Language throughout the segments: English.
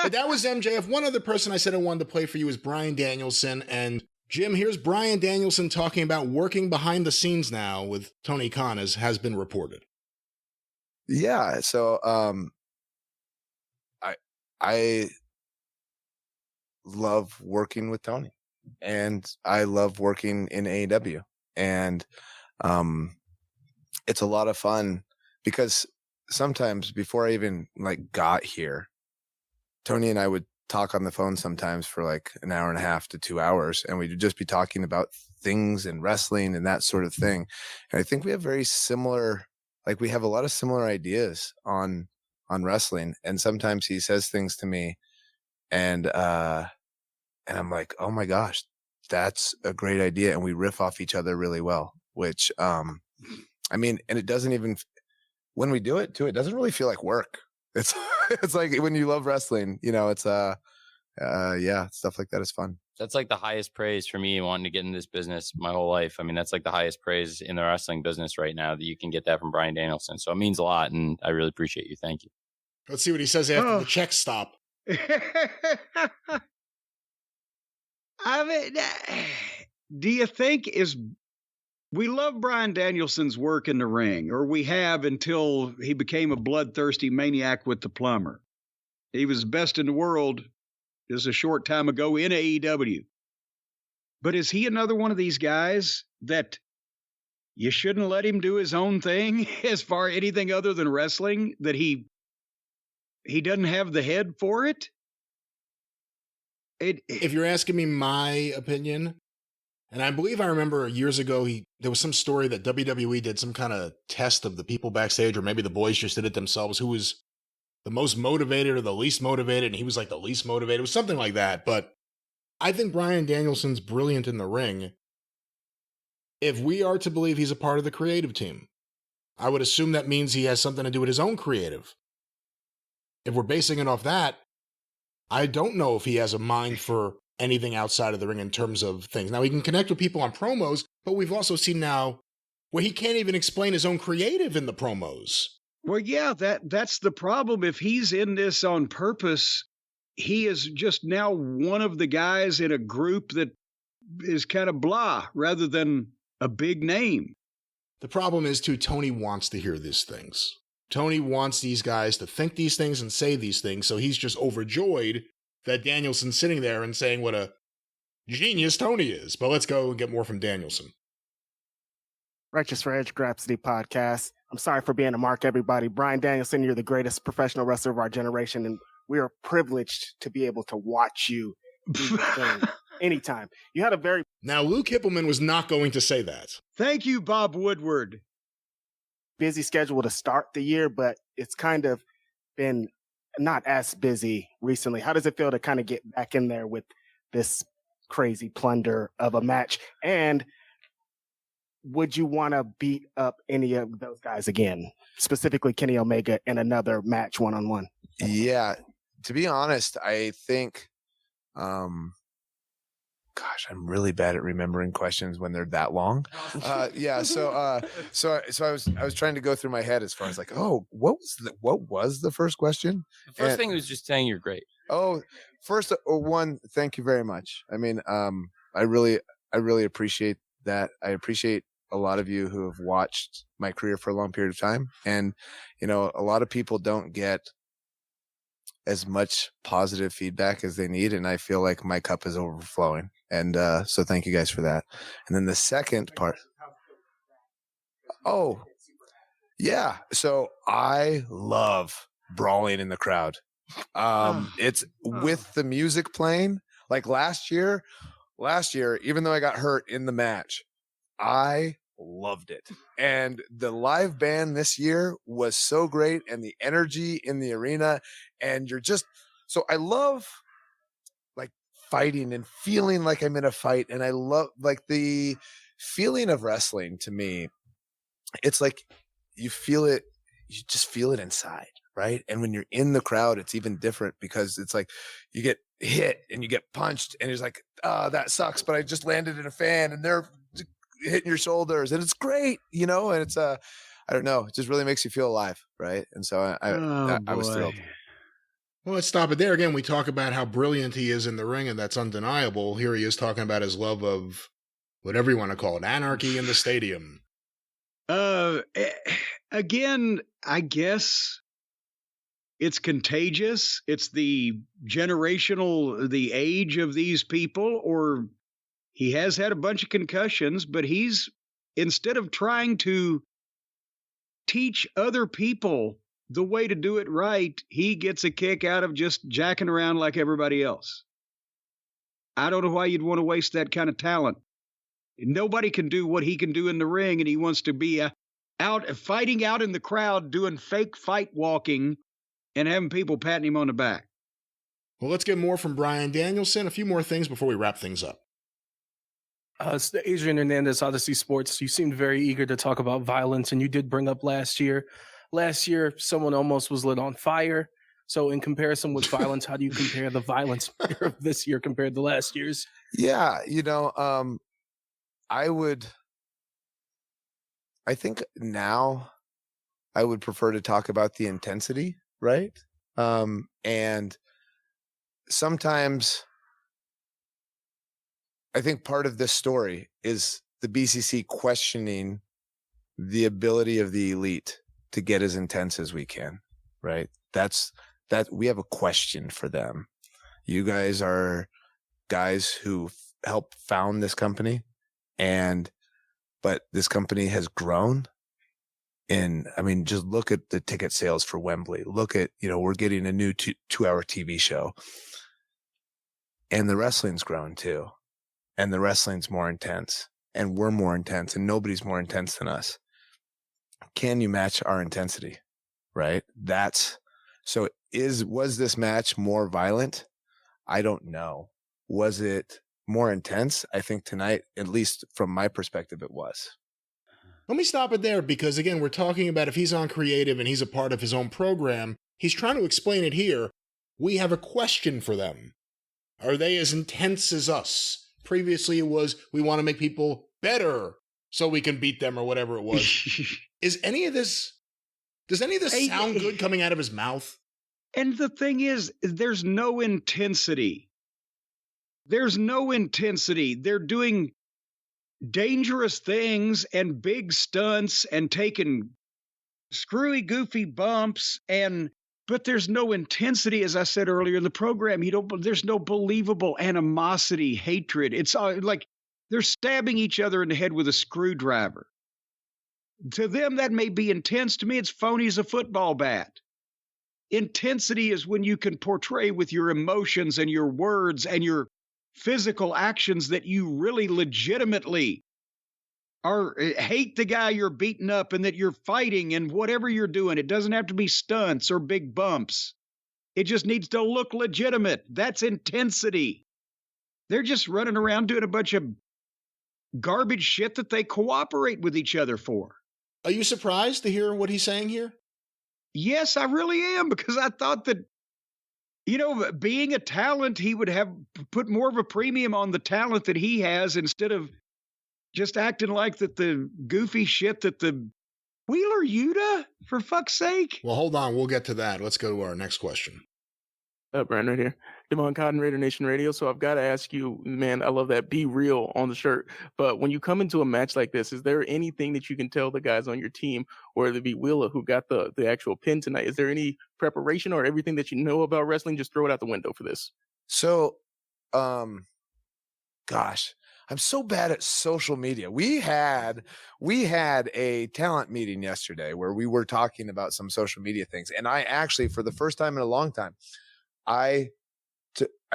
But that was MJF. One other person I said I wanted to play for you is Bryan Danielson. And Jim, here's Bryan Danielson talking about working behind the scenes now with Tony Khan, as has been reported. Yeah. So I love working with Tony, and I love working in AEW, and it's a lot of fun because sometimes before I even got here, Tony and I would talk on the phone sometimes for like an hour and a half to 2 hours, and we'd just be talking about things and wrestling and that sort of thing. And I think we have very similar, we have a lot of similar ideas on wrestling. And sometimes he says things to me, and I'm like, oh my gosh, that's a great idea. And we riff off each other really well, which, and it doesn't even, when we do it too, it doesn't really feel like work. It's like when you love wrestling, it's stuff like that is fun. That's like the highest praise for me wanting to get in this business my whole life. I mean, that's like the highest praise in the wrestling business right now, that you can get that from Bryan Danielson. So it means a lot, and I really appreciate you. Thank you. Let's see what he says after the checks stop. I mean, do you think we love Bryan Danielson's work in the ring, or we have until he became a bloodthirsty maniac with the plumber. He was the best in the world just a short time ago in AEW. But is he another one of these guys that you shouldn't let him do his own thing as far as anything other than wrestling, that he doesn't have the head for it? If you're asking me my opinion, and I believe I remember years ago, there was some story that WWE did some kind of test of the people backstage, or maybe the boys just did it themselves, who was the most motivated or the least motivated, and he was like the least motivated. It was something like that. But I think Bryan Danielson's brilliant in the ring. If we are to believe he's a part of the creative team, I would assume that means he has something to do with his own creative. If we're basing it off that, I don't know if he has a mind for anything outside of the ring in terms of things. Now, he can connect with people on promos, but we've also seen now where he can't even explain his own creative in the promos. Well, yeah, that's the problem. If he's in this on purpose, he is just now one of the guys in a group that is kind of blah rather than a big name. The problem is, too, Tony wants to hear these things. Tony wants these guys to think these things and say these things, so he's just overjoyed that Danielson's sitting there and saying what a genius Tony is. But let's go and get more from Danielson. Righteous for Edge Grapsity Podcast. I'm sorry for being a mark, everybody. Bryan Danielson, you're the greatest professional wrestler of our generation, and we are privileged to be able to watch you do your thing anytime. You had a very... Now, Luke Hippelman was not going to say that. Thank you, Bob Woodward. Busy schedule to start the year, but it's kind of been not as busy recently. How does it feel to kind of get back in there with this crazy plunder of a match? And would you want to beat up any of those guys again, specifically Kenny Omega, in another match one-on-one? Yeah, to be honest, I think, gosh, I'm really bad at remembering questions when they're that long. So I was trying to go through my head as far as what was the first question? The first thing was just saying you're great. Oh, first one, thank you very much. I mean, I really appreciate that. I appreciate a lot of you who have watched my career for a long period of time. And, a lot of people don't get as much positive feedback as they need. And I feel like my cup is overflowing. And so thank you guys for that. And then the second part. Oh, yeah. So I love brawling in the crowd. It's with the music playing. Like last year, even though I got hurt in the match, I loved it. And the live band this year was so great, and the energy in the arena, and so I love fighting and feeling like I'm in a fight. And I love the feeling of wrestling. To me, it's like you just feel it inside, right? And when you're in the crowd, it's even different, because it's like you get hit and you get punched and it's like, oh, that sucks, but I just landed in a fan and they're hitting your shoulders and it's great, and it's I don't know, it just really makes you feel alive, right? And so I was thrilled. Well, let's stop it there. Again, we talk about how brilliant he is in the ring, and that's undeniable. Here he is talking about his love of whatever you want to call it, anarchy in the stadium. Again, I guess it's contagious. It's the the age of these people, or he has had a bunch of concussions, but instead of trying to teach other people the way to do it right, he gets a kick out of just jacking around like everybody else. I don't know why you'd want to waste that kind of talent. Nobody can do what he can do in the ring, and he wants to be fighting out in the crowd, doing fake fight walking and having people patting him on the back. Well, let's get more from Bryan Danielson. A few more things before we wrap things up. Adrian Hernandez, Odyssey Sports. You seemed very eager to talk about violence, and you did bring up last year. Last year, someone almost was lit on fire. So in comparison with violence, how do you compare the violence of this year compared to last year's? Yeah, I think now I would prefer to talk about the intensity, right? And sometimes I think part of this story is the BCC questioning the ability of the elite to get as intense as we can, right? That we have a question for them. You guys are guys who helped found this company, but this company has grown. And I mean, just look at the ticket sales for Wembley. Look at, we're getting a new 2-hour TV show, and the wrestling's grown too. And the wrestling's more intense, and we're more intense, and nobody's more intense than us. Can you match our intensity? Right? Was this match more violent? I don't know. Was it more intense? I think tonight, at least from my perspective, it was. Let me stop it there because, again, we're talking about if he's on creative and he's a part of his own program, he's trying to explain it here. We have a question for them. Are they as intense as us? Previously, it was, we want to make people better so we can beat them or whatever it was. Does any of this sound good coming out of his mouth? And the thing is, there's no intensity. There's no intensity. They're doing dangerous things and big stunts and taking screwy, goofy bumps, but there's no intensity. As I said earlier in the program, there's no believable animosity, hatred. It's like they're stabbing each other in the head with a screwdriver. To them, that may be intense. To me, it's phony as a football bat. Intensity is when you can portray with your emotions and your words and your physical actions that you really legitimately hate the guy you're beating up and that you're fighting and whatever you're doing. It doesn't have to be stunts or big bumps. It just needs to look legitimate. That's intensity. They're just running around doing a bunch of garbage shit that they cooperate with each other for. Are you surprised to hear what he's saying here? Yes, I really am, because I thought that, being a talent, he would have put more of a premium on the talent that he has instead of just acting like that the goofy shit that the Wheeler Yuta, for fuck's sake. Well, hold on. We'll get to that. Let's go to our next question. Brian right here. Devon Cotton, Raider Nation Radio. So I've got to ask you, man, I love that "Be Real" on the shirt. But when you come into a match like this, is there anything that you can tell the guys on your team, or it'd be Wheeler who got the actual pin tonight? Is there any preparation or everything that you know about wrestling? Just throw it out the window for this. So, gosh, I'm so bad at social media. We had a talent meeting yesterday where we were talking about some social media things. And I actually, for the first time in a long time, I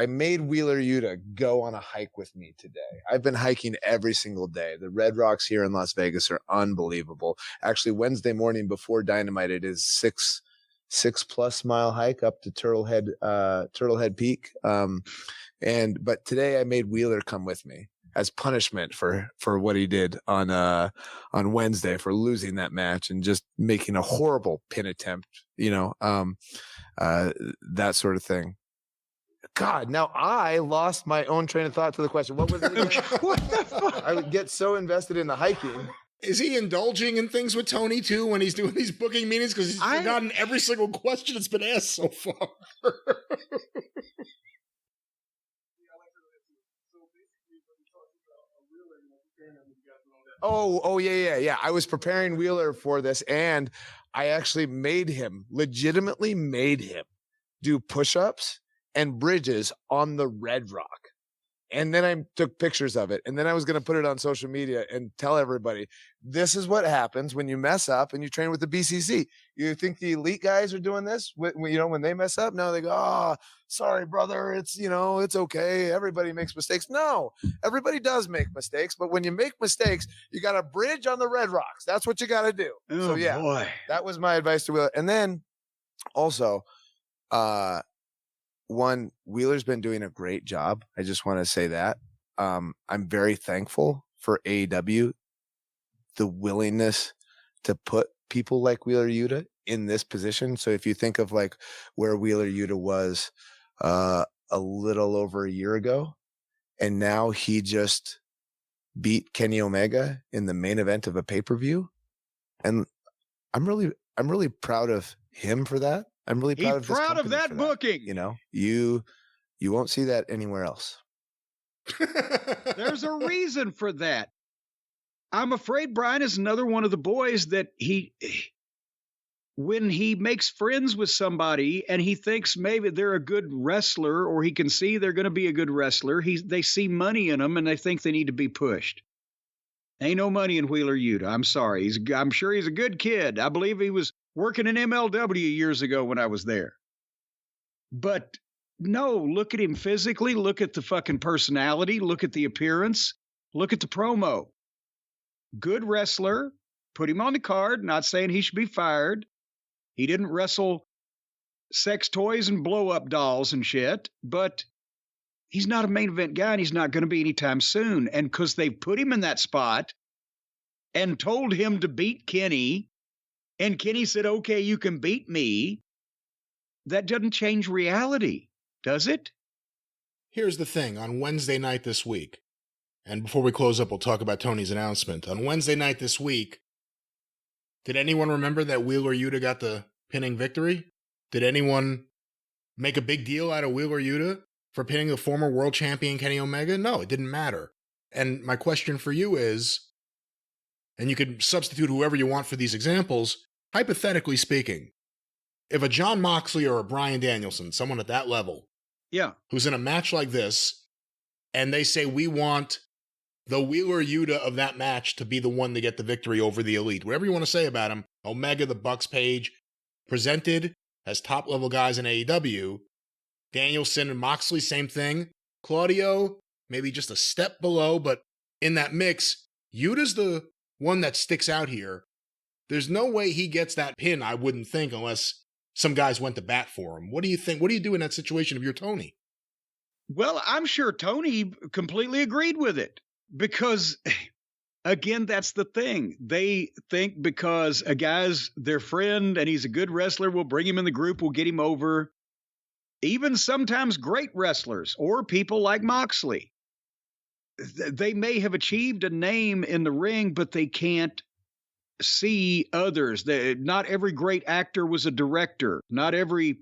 made Wheeler Yuta go on a hike with me today. I've been hiking every single day. The Red Rocks here in Las Vegas are unbelievable. Actually, Wednesday morning before Dynamite, it is 6+ mile hike up to Turtlehead Peak. But today I made Wheeler come with me as punishment for what he did on Wednesday for losing that match and just making a horrible pin attempt, that sort of thing. God, now I lost my own train of thought to the question. What was it again? What the fuck? I would get so invested in the hiking Is he indulging in things with Tony too when he's doing these booking meetings? Because he's forgotten every single question that's been asked so far. Oh, yeah. I was preparing Wheeler for this, and I actually legitimately made him do push-ups and bridges on the Red Rock. And then I took pictures of it, and then I was going to put it on social media and tell everybody, this is what happens when you mess up and you train with the BCC. You think the elite guys are doing this when they mess up? No, they go, oh, sorry, brother. It's okay. Everybody makes mistakes. No, everybody does make mistakes. But when you make mistakes, you got to bridge on the Red Rocks. That's what you got to do. Oh, so yeah, boy. That was my advice to Wheeler. And then also, one, Wheeler's been doing a great job. I just want to say that. I'm very thankful for AEW, the willingness to put people like Wheeler Yuta in this position. So if you think of like where Wheeler Yuta was a little over a year ago, and now he just beat Kenny Omega in the main event of a pay-per-view. And I'm really proud of him for that. I'm really proud of that booking. You won't see that anywhere else. There's a reason for that. I'm afraid Bryan is another one of the boys that when he makes friends with somebody and he thinks maybe they're a good wrestler, or he can see they're going to be a good wrestler, they see money in them and they think they need to be pushed. Ain't no money in Wheeler Yuta. I'm sorry. I'm sure he's a good kid. I believe he was working in MLW years ago when I was there. But no, look at him physically. Look at the fucking personality. Look at the appearance. Look at the promo. Good wrestler. Put him on the card. Not saying he should be fired. He didn't wrestle sex toys and blow-up dolls and shit. But he's not a main event guy, and he's not going to be anytime soon. And because they put him in that spot and told him to beat Kenny, and Kenny said, okay, you can beat me, that doesn't change reality, does it? Here's the thing. On Wednesday night this week, and before we close up, we'll talk about Tony's announcement. On Wednesday night this week, did anyone remember that Wheeler Yuta got the pinning victory? Did anyone make a big deal out of Wheeler Yuta for pinning the former world champion Kenny Omega? No, it didn't matter. And my question for you is, and you could substitute whoever you want for these examples, hypothetically speaking, if a Jon Moxley or a Bryan Danielson, someone at that level, who's in a match like this, and they say, we want the Wheeler Yuta of that match to be the one to get the victory over the Elite, whatever you want to say about him, Omega, the Bucks page, presented as top-level guys in AEW, Danielson and Moxley, same thing. Claudio, maybe just a step below, but in that mix, Yuta's the one that sticks out here. There's no way he gets that pin, I wouldn't think, unless some guys went to bat for him. What do you think? What do you do in that situation if you're Tony? Well, I'm sure Tony completely agreed with it because, again, that's the thing. They think because a guy's their friend and he's a good wrestler, we'll bring him in the group, we'll get him over. Even sometimes great wrestlers or people like Moxley, they may have achieved a name in the ring, but they can't see others. Not every great actor was a director. Not every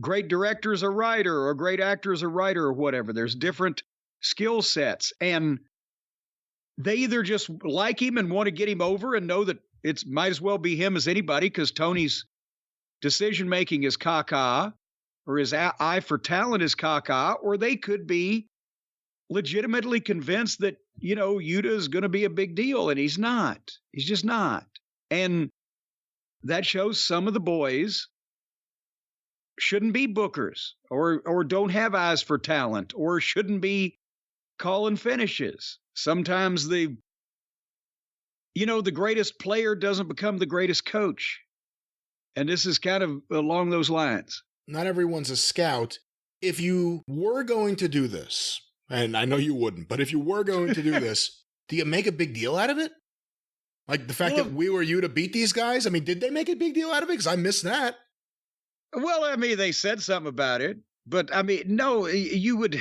great director is a writer, or a great actor is a writer, or whatever. There's different skill sets. And they either just like him and want to get him over and know that it might as well be him as anybody because Tony's decision-making is caca, or his eye for talent is caca, or they could be legitimately convinced that, Yuta is going to be a big deal, and he's not. He's just not. And that shows some of the boys shouldn't be bookers, or don't have eyes for talent, or shouldn't be calling finishes. Sometimes the greatest player doesn't become the greatest coach. And this is kind of along those lines. Not everyone's a scout. If you were going to do this, and I know you wouldn't, but if you were going to do this, do you make a big deal out of it? Like the fact that Wheeler Yuta beat these guys? I mean, did they make a big deal out of it? Because I missed that. Well, I mean, they said something about it. But, I mean, no, you would...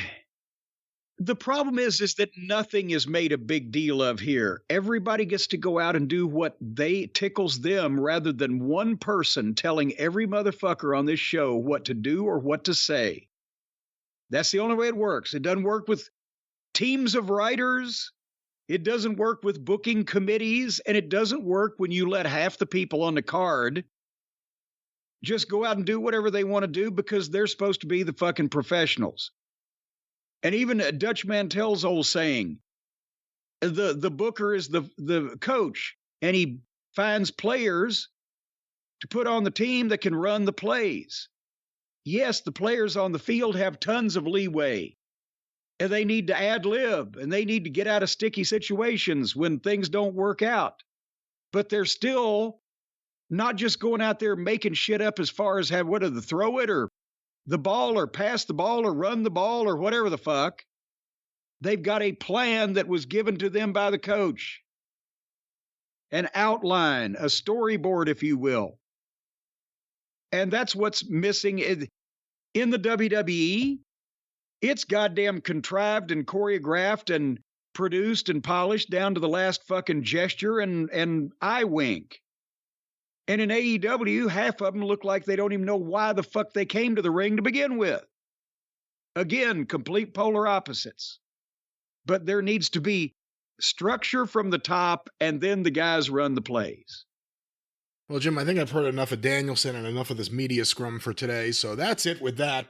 The problem is that nothing is made a big deal of here. Everybody gets to go out and do what they tickles them rather than one person telling every motherfucker on this show what to do or what to say. That's the only way it works. It doesn't work with teams of writers. It doesn't work with booking committees, and it doesn't work when you let half the people on the card just go out and do whatever they want to do because they're supposed to be the fucking professionals. And even Dutch Mantel's old saying, the booker is the coach, and he finds players to put on the team that can run the plays. Yes, the players on the field have tons of leeway, and they need to ad-lib, and they need to get out of sticky situations when things don't work out. But they're still not just going out there making shit up as far as throw it or the ball or pass the ball or run the ball or whatever the fuck. They've got a plan that was given to them by the coach. An outline, a storyboard, if you will. And that's what's missing in the WWE. It's goddamn contrived and choreographed and produced and polished down to the last fucking gesture and eye wink. And in AEW, half of them look like they don't even know why the fuck they came to the ring to begin with. Again, complete polar opposites. But there needs to be structure from the top, and then the guys run the plays. Well, Jim, I think I've heard enough of Danielson and enough of this media scrum for today, so that's it with that.